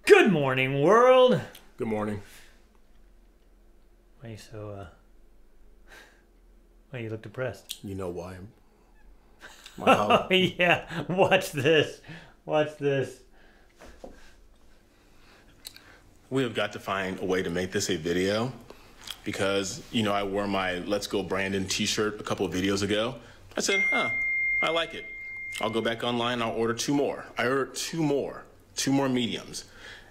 Good morning, world. Good morning. Why are you so, why you look depressed? You know why. Oh, yeah. Watch this. Watch this. We have got to find a way to make this a video because, you know, I wore my Let's Go Brandon t-shirt a couple of videos ago. I said, I like it. I'll go back online and I'll order two more. I ordered two more mediums.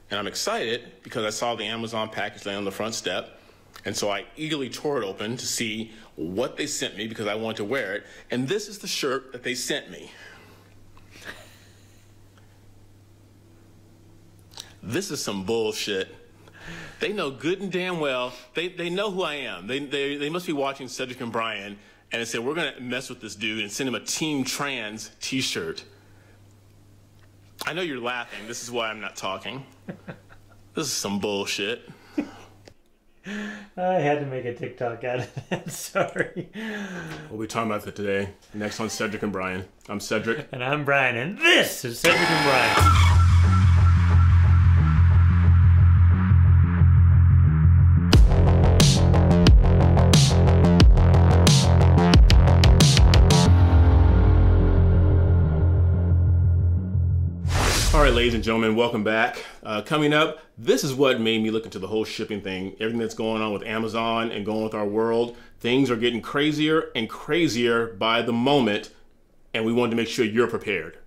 And I'm excited because I saw the Amazon package laying on the front step. And so I eagerly tore it open to see what they sent me because I wanted to wear it. And this is the shirt that they sent me. This is some bullshit. They know good and damn well, they know who I am. They must be watching Cedric and Brian and they said, we're gonna mess with this dude and send him a Team Trans t-shirt. I know you're laughing, this is why I'm not talking. This is some bullshit. I had to make a TikTok out of that, sorry. We'll be talking about that today. Next on Cedric and Brian. I'm Cedric. And I'm Brian, and this is Cedric and Brian. All right, ladies and gentlemen, welcome back. Coming up, this is what made me look into the whole shipping thing. Everything that's going on with Amazon and going with our world. Things are getting crazier and crazier by the moment, and we wanted to make sure you're prepared.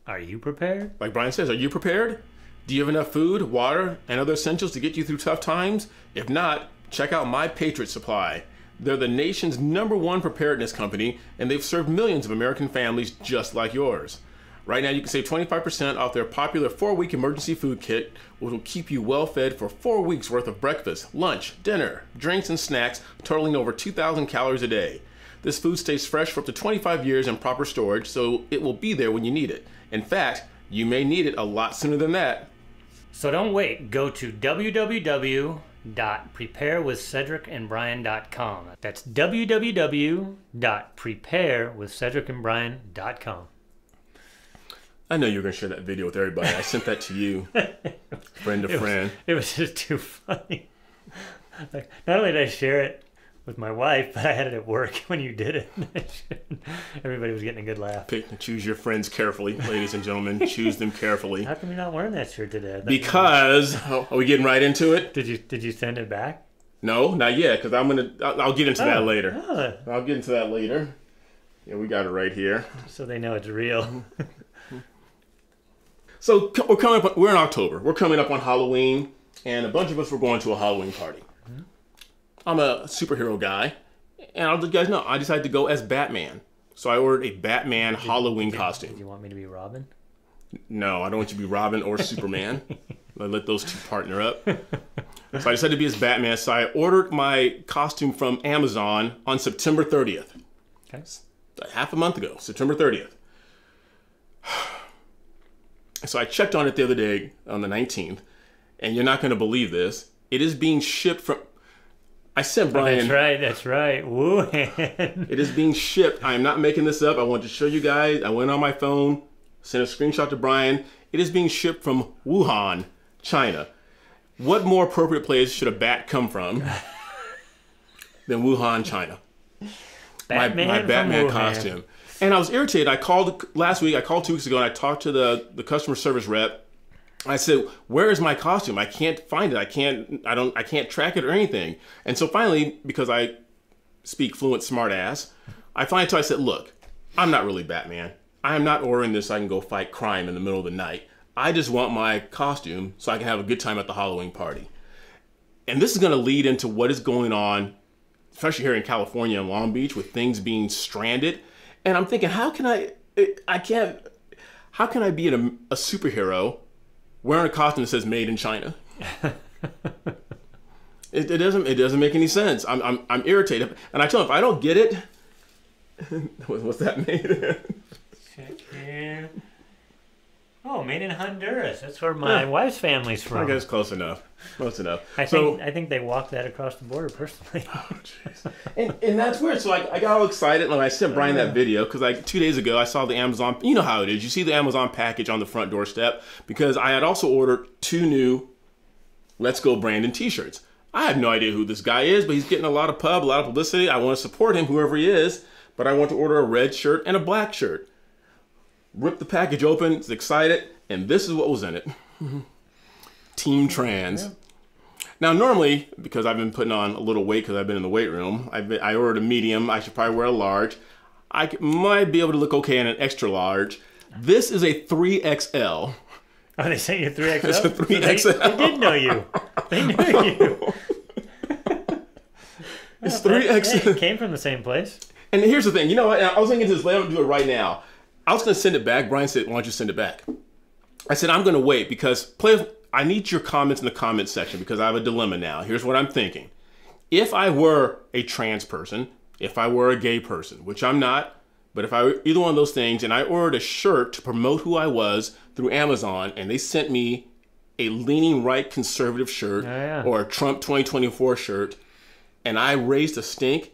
Are you prepared? Like Brian says, are you prepared? Do you have enough food, water, and other essentials to get you through tough times? If not, check out My Patriot Supply. They're the nation's #1 preparedness company, and they've served millions of American families just like yours. Right now, you can save 25% off their popular 4-week emergency food kit, which will keep you well fed for 4 weeks worth of breakfast, lunch, dinner, drinks, and snacks, totaling over 2,000 calories a day. This food stays fresh for up to 25 years in proper storage, so it will be there when you need it. In fact, you may need it a lot sooner than that. So don't wait. Go to www.preparewithcedricandbrian.com. That's www.preparewithcedricandbrian.com. I know you're going to share that video with everybody. I sent that to you, friend to friend. It was just too funny. Like, not only did I share it with my wife, but I had it at work when you did it. Everybody was getting a good laugh. Pick and choose your friends carefully, ladies and gentlemen. Choose them carefully. How come you're not wearing that shirt today? Because, are we getting right into it? Did you send it back? No, not yet, because I'll get into that later. I'll get into that later. Yeah, we got it right here. So they know it's real. So we're in October. We're coming up on Halloween, and a bunch of us were going to a Halloween party. Mm-hmm. I'm a superhero guy, and I'll let you guys know, I decided to go as Batman. So I ordered a Batman Halloween costume. Did you want me to be Robin? No, I don't want you to be Robin or Superman. I let those two partner up. So I decided to be as Batman, so I ordered my costume from Amazon on September 30th. Okay. Half a month ago, September 30th. So I checked on it the other day on the 19th, and you're not going to believe this. It is being shipped from... I sent Brian... That's right. Wuhan. It is being shipped. I am not making this up. I want to show you guys. I went on my phone, sent a screenshot to Brian. It is being shipped from Wuhan, China. What more appropriate place should a bat come from than Wuhan, China? My Batman costume. And I was irritated. I called last week, 2 weeks ago, and I talked to the customer service rep. I said, where is my costume? I can't find it. I can't track it or anything. And so finally, because I speak fluent smart ass, I said, look, I'm not really Batman. I am not ordering this so I can go fight crime in the middle of the night. I just want my costume so I can have a good time at the Halloween party. And this is going to lead into what is going on, especially here in California and Long Beach, with things being stranded. And I'm thinking, how can I be a superhero wearing a costume that says "Made in China"? it doesn't make any sense. I'm irritated, and I tell him if I don't get it, what's that made? Check here. Oh, made in Honduras. That's where my wife's family's from. I guess close enough. Close enough. I think they walked that across the border personally. Oh, jeez. And that's weird. So I got all excited when I sent Brian that video because 2 days ago I saw the Amazon. You know how it is. You see the Amazon package on the front doorstep because I had also ordered 2 new Let's Go Brandon t-shirts. I have no idea who this guy is, but he's getting a lot of publicity. I want to support him, whoever he is, but I want to order a red shirt and a black shirt. Ripped the package open, was excited, and this is what was in it. Team Trans. Yeah. Now, normally, because I've been putting on a little weight because I've been in the weight room, I ordered a medium. I should probably wear a large. I might be able to look okay in an extra large. This is a 3XL. Oh, they sent you a 3XL? It's a 3XL. So they did know you. They knew you. It's 3XL. Yeah, it came from the same place. And here's the thing. You know what? I was thinking this, let me do it right now. I was going to send it back. Brian said, why don't you send it back? I said, I'm going to wait because I need your comments in the comments section because I have a dilemma now. Here's what I'm thinking. If I were a trans person, if I were a gay person, which I'm not, but if I were either one of those things and I ordered a shirt to promote who I was through Amazon and they sent me a leaning right conservative shirt or a Trump 2024 shirt and I raised a stink,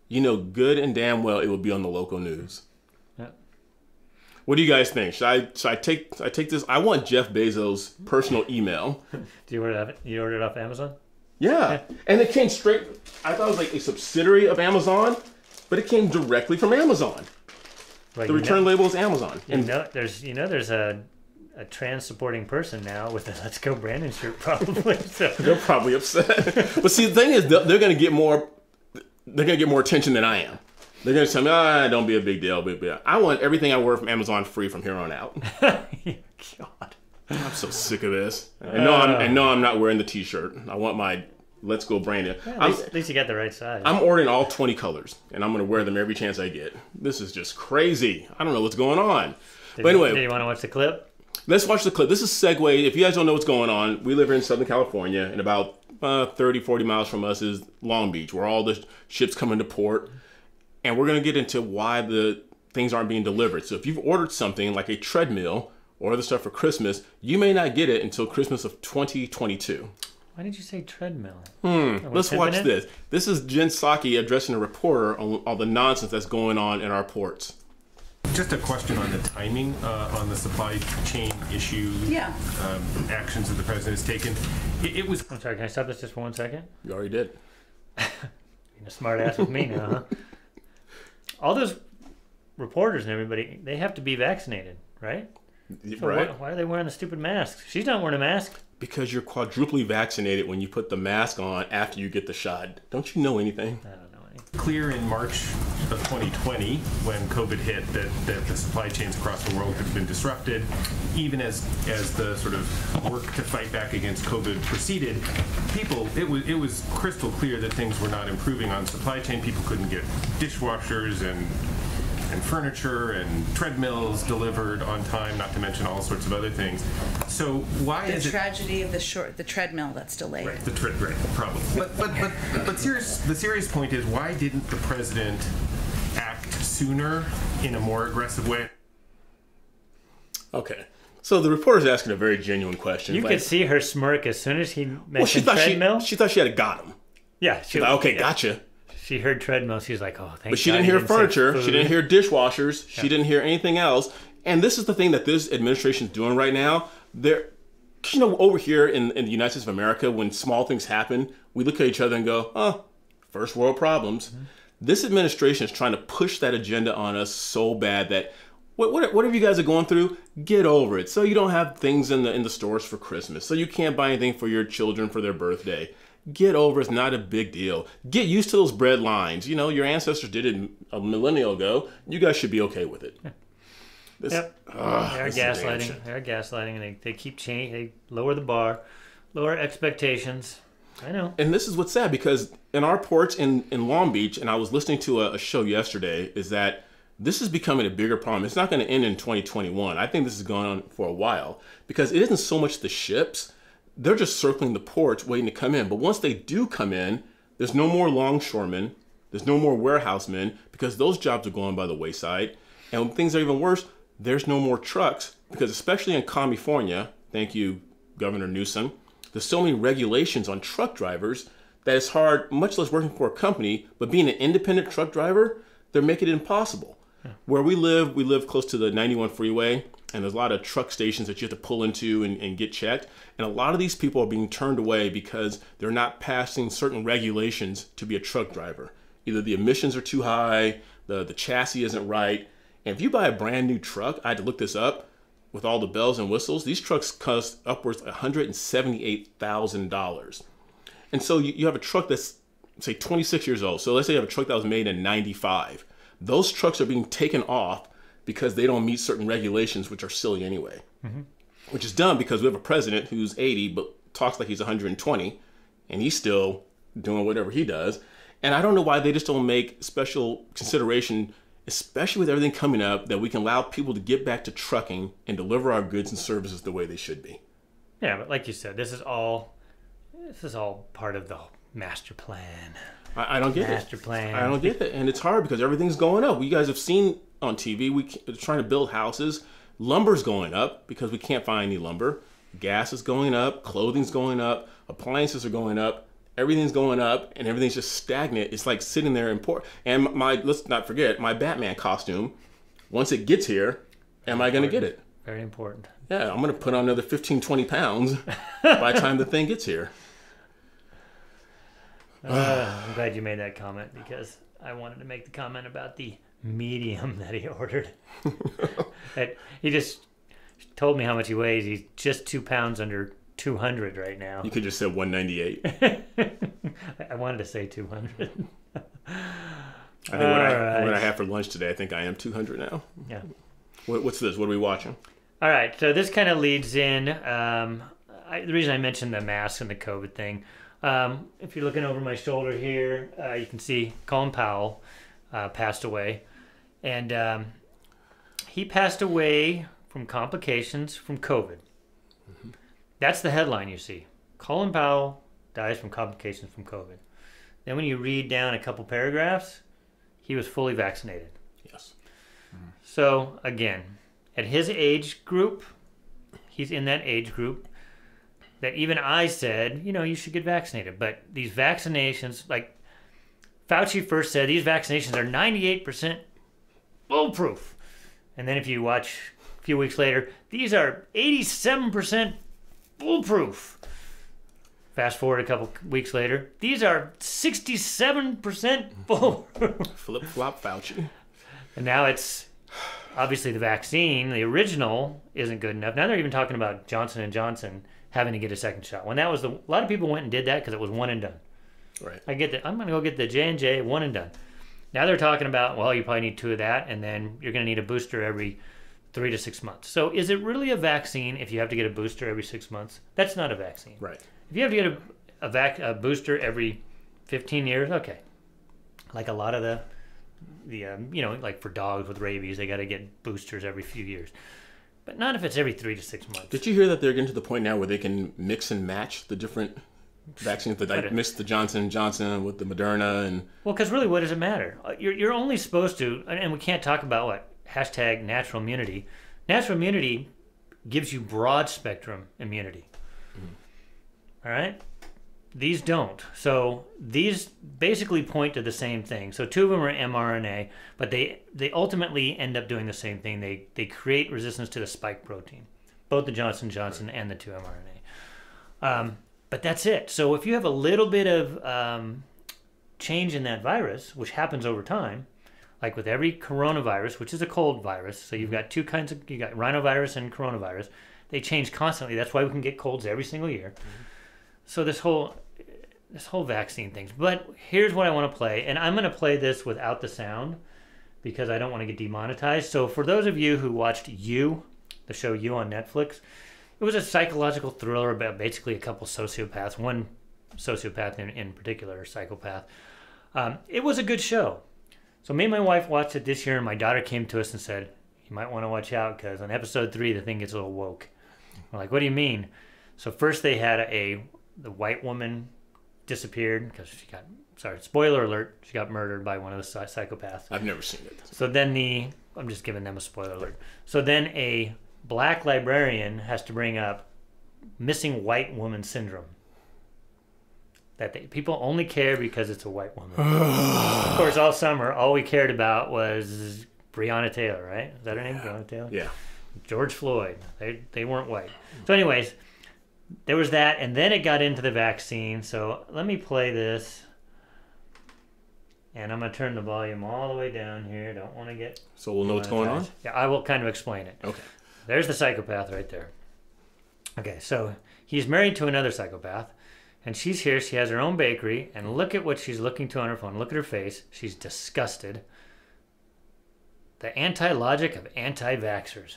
you know good and damn well it would be on the local news. What do you guys think? Should I take this? I want Jeff Bezos' personal email. Do you order it off Amazon? Yeah. And it came straight. I thought it was like a subsidiary of Amazon, but it came directly from Amazon. Well, the return label is Amazon. There's a trans supporting person now with a Let's Go Brandon shirt probably. So. They're probably upset. But see, the thing is, they're going to get more. They're going to get more attention than I am. They're going to tell me, don't be a big deal. I want everything I wear from Amazon free from here on out. God. I'm so sick of this. I know I'm not wearing the t-shirt. I want my Let's Go Brandon. Yeah, at least you got the right size. I'm ordering all 20 colors, and I'm going to wear them every chance I get. This is just crazy. I don't know what's going on. But anyway. Do you want to watch the clip? Let's watch the clip. This is Segue. If you guys don't know what's going on, we live here in Southern California, and about 30, 40 miles from us is Long Beach, where all the ships come into port. And we're going to get into why the things aren't being delivered. So if you've ordered something like a treadmill or other stuff for Christmas, you may not get it until Christmas of 2022. Why did you say treadmill? Let's watch this. This is Jen Psaki addressing a reporter on all the nonsense that's going on in our ports. Just a question on the timing on the supply chain issue. Yeah. Actions that the president has taken. It was. I'm sorry. Can I stop this just for 1 second? You already did. You're a smart ass with me now, huh? All those reporters and everybody, they have to be vaccinated, right? So right. Why are they wearing the stupid masks? She's not wearing a mask. Because you're quadruply vaccinated when you put the mask on after you get the shot. Don't you know anything? I don't know anything. Clear in March of 2020 when COVID hit that the supply chains across the world had been disrupted. Even as the sort of work to fight back against COVID proceeded, it was crystal clear that things were not improving on supply chain. People couldn't get dishwashers and furniture and treadmills delivered on time, not to mention all sorts of other things. So why is it... The tragedy of the treadmill that's delayed. Right, right, probably. But the serious point is, why didn't the president act sooner in a more aggressive way? Okay. So the reporter's asking a very genuine question. You could see her smirk as soon as he mentioned treadmill. She thought she had got him. Yeah. She's like, okay, gotcha. She heard treadmill. She's like, oh, thank God. But she didn't hear furniture. She didn't hear dishwashers. Yeah. She didn't hear anything else. And this is the thing that this administration is doing right now. Over here in the United States of America, when small things happen, we look at each other and go, oh, first world problems. Mm-hmm. This administration is trying to push that agenda on us so bad that whatever you guys are going through, get over it. So you don't have things in the stores for Christmas. So you can't buy anything for your children for their birthday. Get over it. It's not a big deal. Get used to those bread lines. You know, your ancestors did it a millennial ago. You guys should be okay with it. Yep. They are gaslighting. They are gaslighting, and they keep changing. They lower the bar, lower expectations. I know. And this is what's sad, because in our ports in Long Beach, and I was listening to a show yesterday, is that this is becoming a bigger problem. It's not going to end in 2021. I think this is going on for a while, because it isn't so much the ships. They're just circling the ports waiting to come in. But once they do come in, there's no more longshoremen. There's no more warehousemen, because those jobs are going by the wayside. And when things are even worse, there's no more trucks because especially in California, thank you, Governor Newsom, there's so many regulations on truck drivers that it's hard, much less working for a company, but being an independent truck driver, they're making it impossible. Yeah. Where we live close to the 91 freeway, and there's a lot of truck stations that you have to pull into and get checked. And a lot of these people are being turned away because they're not passing certain regulations to be a truck driver. Either the emissions are too high, the chassis isn't right. And if you buy a brand new truck, I had to look this up, with all the bells and whistles, these trucks cost upwards of $178,000. And so you have a truck that's, say, 26 years old. So let's say you have a truck that was made in 95. Those trucks are being taken off because they don't meet certain regulations, which are silly anyway. Mm-hmm. Which is dumb because we have a president who's 80 but talks like he's 120, and he's still doing whatever he does. And I don't know why they just don't make special consideration, especially with everything coming up, that we can allow people to get back to trucking and deliver our goods and services the way they should be. Yeah, but like you said, this is all part of the master plan. I don't get master it. Plan. I don't get it. And it's hard because everything's going up. You guys have seen on TV, we're trying to build houses. Lumber's going up because we can't find any lumber. Gas is going up. Clothing's going up. Appliances are going up. Everything's going up, and everything's just stagnant. It's like sitting there in port. And let's not forget, my Batman costume, once it gets here, am I going to get it? Very important. Yeah, I'm going to put on another 15, 20 pounds by the time the thing gets here. I'm glad you made that comment because I wanted to make the comment about the medium that he ordered. He just told me how much he weighs. He's just 2 pounds under 200 right now. You could just say 198. I wanted to say 200. I think what I have for lunch today, I think I am 200 now. Yeah. What's this? What are we watching? All right. So this kind of leads in. The reason I mentioned the mask and the COVID thing. If you're looking over my shoulder here, you can see Colin Powell passed away. And he passed away from complications from COVID. Mm-hmm. That's the headline you see. Colin Powell dies from complications from COVID. Then when you read down a couple paragraphs, he was fully vaccinated. Yes. Mm-hmm. So, again, at his age group, he's in that age group that even I said, you should get vaccinated. But these vaccinations, like Fauci first said, these vaccinations are 98% foolproof. And then if you watch a few weeks later, these are 87% foolproof. Fast forward a couple weeks later, these are 67% foolproof. Flip-flop Fauci. And now it's obviously the vaccine, the original, isn't good enough. Now they're even talking about Johnson & Johnson having to get a second shot. When that was a lot of people went and did that because it was one and done. Right. I'm going to go get the J&J one and done. Now they're talking about, well, you probably need 2 of that, and then you're going to need a booster every 3 to 6 months. So is it really a vaccine if you have to get a booster every 6 months? That's not a vaccine. Right. If you have to get a booster every 15 years, okay. Like a lot of the like for dogs with rabies, they got to get boosters every few years. But not if it's every 3 to 6 months. Did you hear that they're getting to the point now where they can mix and match the different vaccines? That I mixed the Johnson & Johnson with the Moderna and... Well, because really, what does it matter? You're only supposed to, and we can't talk about what, hashtag natural immunity. Natural immunity gives you broad spectrum immunity. Mm-hmm. All right? These don't. So these basically point to the same thing. So 2 of them are mRNA, but they ultimately end up doing the same thing. They create resistance to the spike protein, both the Johnson & Johnson and the 2 mRNA. But that's it. So if you have a little bit of change in that virus, which happens over time, like with every coronavirus, which is a cold virus, so you've got 2 kinds of, you got rhinovirus and coronavirus. They change constantly. That's why we can get colds every single year. Mm-hmm. So this whole vaccine things. But here's what I want to play, and I'm going to play this without the sound because I don't want to get demonetized. So for those of you who watched You, the show You on Netflix, it was a psychological thriller about basically a couple sociopaths, one sociopath in particular, psychopath. It was a good show. So me and my wife watched it this year, and my daughter came to us and said, you might want to watch out because on episode 3, the thing gets a little woke. We're like, what do you mean? So first they had the white woman disappeared because she got, spoiler alert, she got murdered by one of the psychopaths. I've never seen it. So then I'm just giving them a spoiler alert. So then a black librarian has to bring up missing white woman syndrome. That people only care because it's a white woman. Of course, all summer, all we cared about was Breonna Taylor, right? Is that her name? Breonna Taylor? Yeah. George Floyd. They weren't white. So anyways, there was that, and then it got into the vaccine. So let me play this. And I'm going to turn the volume all the way down here. Don't want to get... So we'll know what's going on? Yeah, I will kind of explain it. Okay. There's the psychopath right there. Okay, so he's married to another psychopath. And she's here. She has her own bakery. And look at what she's looking to on her phone. Look at her face. She's disgusted. The anti-logic of anti-vaxxers.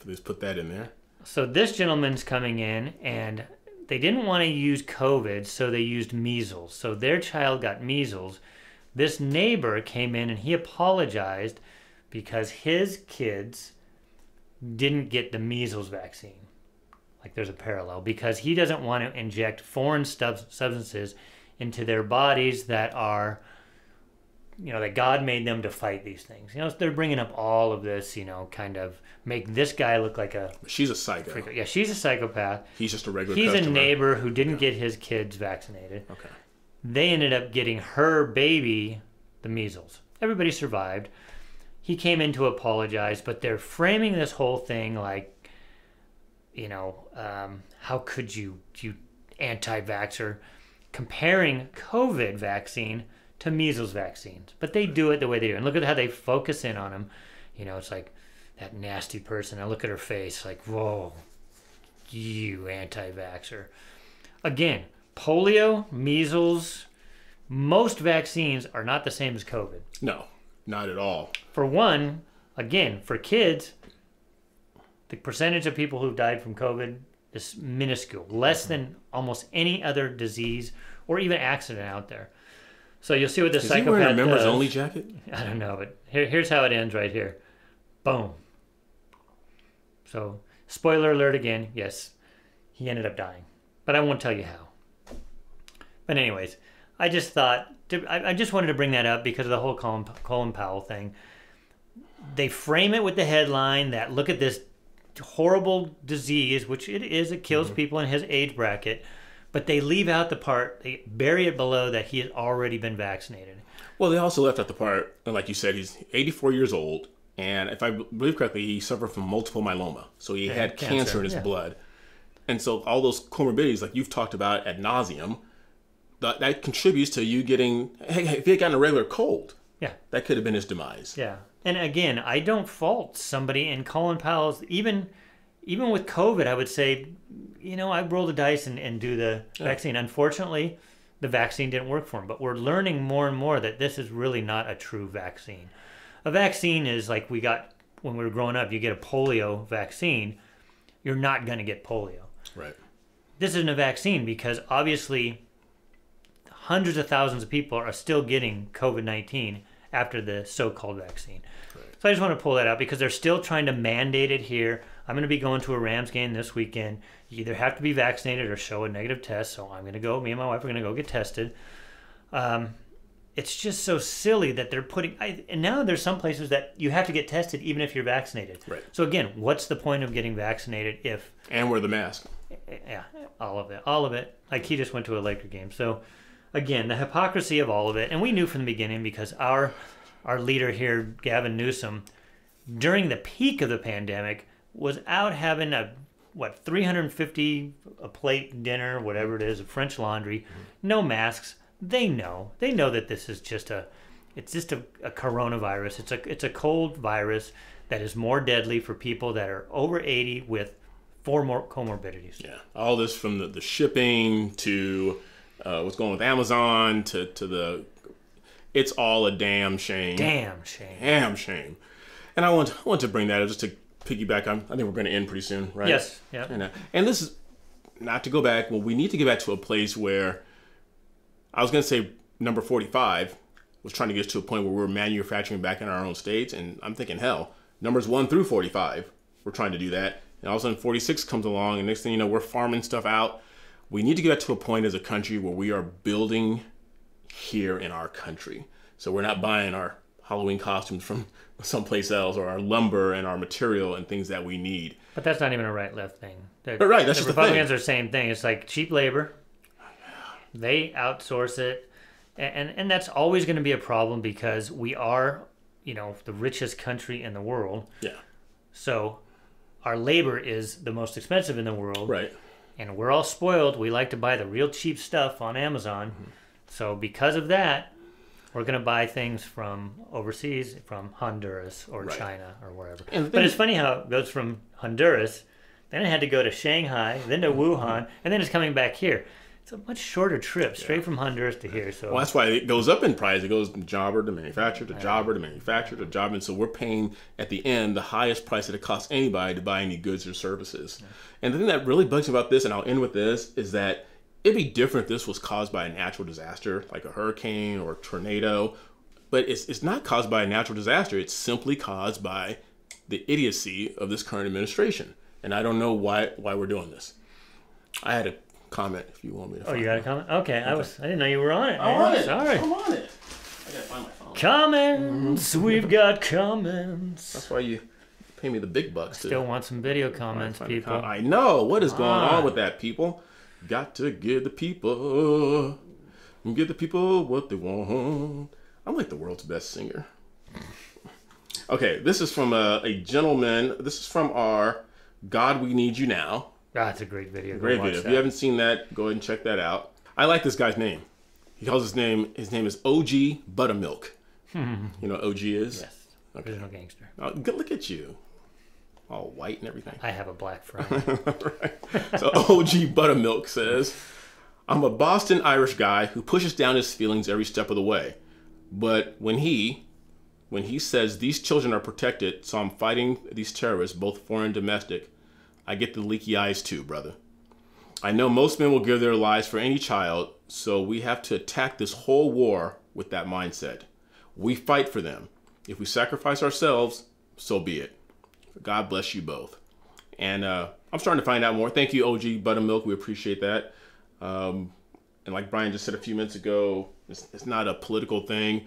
Let's put that in there. So this gentleman's coming in, and they didn't want to use COVID, so they used measles. So their child got measles. This neighbor came in, and he apologized because his kids didn't get the measles vaccine. Like there's a parallel, because he doesn't want to inject foreign substances into their bodies that are, that God made them to fight these things. They're bringing up all of this, kind of make this guy look like a... She's a psycho. Freak. Yeah, she's a psychopath. He's just a regular He's customer. a neighbor who didn't get his kids vaccinated. Okay. They ended up getting her baby the measles. Everybody survived. He came in to apologize, but they're framing this whole thing like, how could you anti-vaxxer, comparing COVID vaccine to measles vaccines. But they do it the way they do. And look at how they focus in on him. It's like that nasty person. I look at her face like, whoa, you anti-vaxxer. Again, polio, measles, most vaccines are not the same as COVID. No, not at all. For one, again, for kids, the percentage of people who've died from COVID is minuscule, less than almost any other disease or even accident out there. So you'll see what the psychopath does. Is he wearing a members only jacket? I don't know, but here's how it ends right here. Boom. So, spoiler alert again. Yes, he ended up dying, but I won't tell you how. But anyways, I just wanted to bring that up because of the whole Colin Powell thing. They frame it with the headline that look at this horrible disease, which it is, it kills people in his age bracket, but they leave out the part, they bury it below that he has already been vaccinated. Well, they also left out the part, like you said, he's 84 years old, and if I believe correctly, he suffered from multiple myeloma, so he had cancer in his blood. And so all those comorbidities, like you've talked about ad nauseum, that contributes to you getting, hey, if he had gotten a regular cold, that could have been his demise. Yeah. And again, I don't fault somebody in Colin Powell's, even with COVID, I would say, I roll the dice and do the vaccine. Unfortunately, the vaccine didn't work for him, but we're learning more and more that this is really not a true vaccine. A vaccine is like we got when we were growing up, you get a polio vaccine, you're not going to get polio. Right. This isn't a vaccine because obviously hundreds of thousands of people are still getting COVID-19 after the so-called vaccine. Right. So I just want to pull that out because they're still trying to mandate it here. I'm going to be going to a Rams game this weekend. You either have to be vaccinated or show a negative test. So I'm going to go, me and my wife are going to go get tested. It's just so silly that they're putting, and now there's some places that you have to get tested even if you're vaccinated. Right. So again, what's the point of getting vaccinated if... And wear the mask. Yeah, all of it. Like he just went to a Laker game. So again, the hypocrisy of all of it. And we knew from the beginning because our leader here, Gavin Newsom, during the peak of the pandemic, was out having a 350 a plate dinner, whatever it is, a French Laundry, no masks. They know that this is just a coronavirus. It's a cold virus that is more deadly for people that are over 80 with 4 more comorbidities. Yeah, all this from the shipping to what's going on with Amazon to the, it's all a damn shame. Damn shame. Damn shame. And I want to bring that up just to piggyback on. I think we're going to end pretty soon, right? Yes. Yeah. And this is not to go back. Well, we need to get back to a place where I was going to say number 45 was trying to get us to a point where we're manufacturing back in our own states, and I'm thinking, hell, numbers 1 through 45, we're trying to do that. And all of a sudden 46 comes along, and next thing you know, we're farming stuff out. We need to get back to a point as a country where we are building here in our country. So we're not buying our Halloween costumes from someplace else, or our lumber and our material and things that we need. But that's not even a right-left thing. Right, that's just the thing. Republicans are the same thing. It's like cheap labor. They outsource it. And that's always going to be a problem because we are, the richest country in the world. Yeah. So our labor is the most expensive in the world. Right. And we're all spoiled. We like to buy the real cheap stuff on Amazon. So because of that, we're going to buy things from overseas, from Honduras or China or wherever. But it's funny how it goes from Honduras, then it had to go to Shanghai, then to Wuhan, and then it's coming back here. It's a much shorter trip, straight from Honduras to here. So well, that's why it goes up in price. It goes from jobber to manufacturer to jobber to manufacturer to jobber. And so we're paying, at the end, the highest price that it costs anybody to buy any goods or services. Yeah. And the thing that really bugs me about this, and I'll end with this, is that it'd be different if this was caused by a natural disaster, like a hurricane or a tornado. But it's not caused by a natural disaster. It's simply caused by the idiocy of this current administration. And I don't know why we're doing this. I had a comment if you want me to find you got a comment? Okay. I didn't know you were on it. I'm on it. Sorry. I'm on it. I gotta find my phone. Comments. We've got comments. That's why you pay me the big bucks. Still want some video comments, people. I know. What is going on with that, people? Got to give the people what they want. I'm like the world's best singer. Okay, this is from a gentleman. This is from our God We Need You Now. That's a great video. Great video. If you haven't seen that, go ahead and check that out. I like this guy's name. He calls his name is OG Buttermilk. You know what OG is? Yes. Okay. Original gangster. Look at you. All white and everything. I have a black friend. Right. So OG Buttermilk says, I'm a Boston Irish guy who pushes down his feelings every step of the way. But when he says these children are protected, so I'm fighting these terrorists, both foreign and domestic, I get the leaky eyes too, brother. I know most men will give their lives for any child, so we have to attack this whole war with that mindset. We fight for them. If we sacrifice ourselves, so be it. God bless you both. And I'm starting to find out more. Thank you, OG Buttermilk. We appreciate that. And like Brian just said a few minutes ago, it's not a political thing.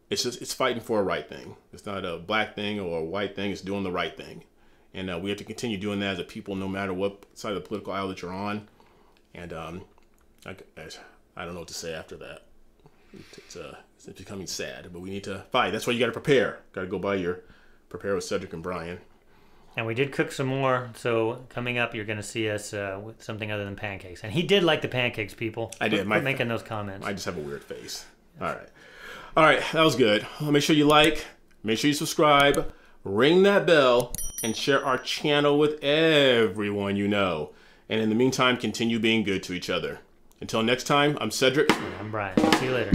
It's fighting for a right thing. It's not a black thing or a white thing. It's doing the right thing. And we have to continue doing that as a people, no matter what side of the political aisle that you're on. And I don't know what to say after that. It's becoming sad, but we need to fight. That's why you got to prepare. Got to go by your prepare with Cedric and Brian. And we did cook some more, so coming up you're going to see us with something other than pancakes. And he did like the pancakes, people. I did. Quit making those comments. I just have a weird face. Yes. All right, that was good. Make sure you like, make sure you subscribe, ring that bell, and share our channel with everyone you know. And in the meantime, continue being good to each other. Until next time, I'm Cedric. And I'm Brian. See you later.